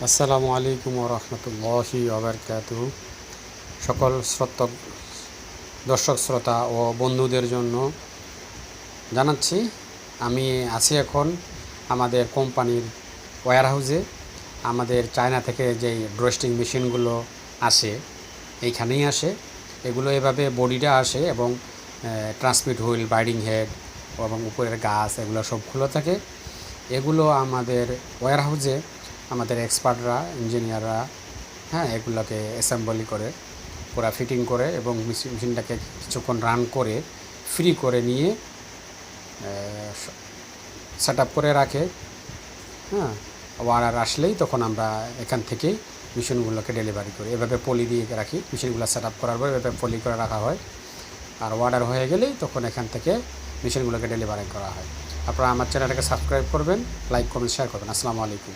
আসসালামু আলাইকুম ওরহমতুল্লাহি ওবারকাতুহু। সকল দর্শক শ্রোতা ও বন্ধুদের জন্য জানাচ্ছি, আমি আছি এখন আমাদের কোম্পানির ওয়্যার হাউসে। আমাদের চায়না থেকে যেই ড্রোস্টিং মেশিনগুলো আসে এইখানেই আসে। এগুলো এভাবে বডিটা আসে এবং ট্রান্সমিট হুইল, বাইডিং হেড এবং উপরের গাছ এগুলো সব খোলা থাকে। এগুলো আমাদের ওয়্যার হাউসে আমাদের এক্সপার্টরা, ইঞ্জিনিয়াররা এগুলোকে অ্যাসেম্বলি করে, পুরা ফিটিং করে এবং মেশিনটাকে কিছুক্ষণ রান করে ফ্রি করে নিয়ে সেট আপ করে রাখে। অর্ডার আসলেই তখন আমরা এখান থেকেই মেশিনগুলোকে ডেলিভারি করি। এভাবে পলি দিয়ে রাখি, মেশিনগুলো সেট আপ করার পর এভাবে পলি করে রাখা হয়। আর অর্ডার হয়ে গেলেই তখন এখান থেকে মেশিনগুলোকে ডেলিভারি করা হয়। আপনারা আমার চ্যানেলটাকে সাবস্ক্রাইব করবেন, লাইক, কমেন্ট, শেয়ার করবেন। আসসালামু আলাইকুম।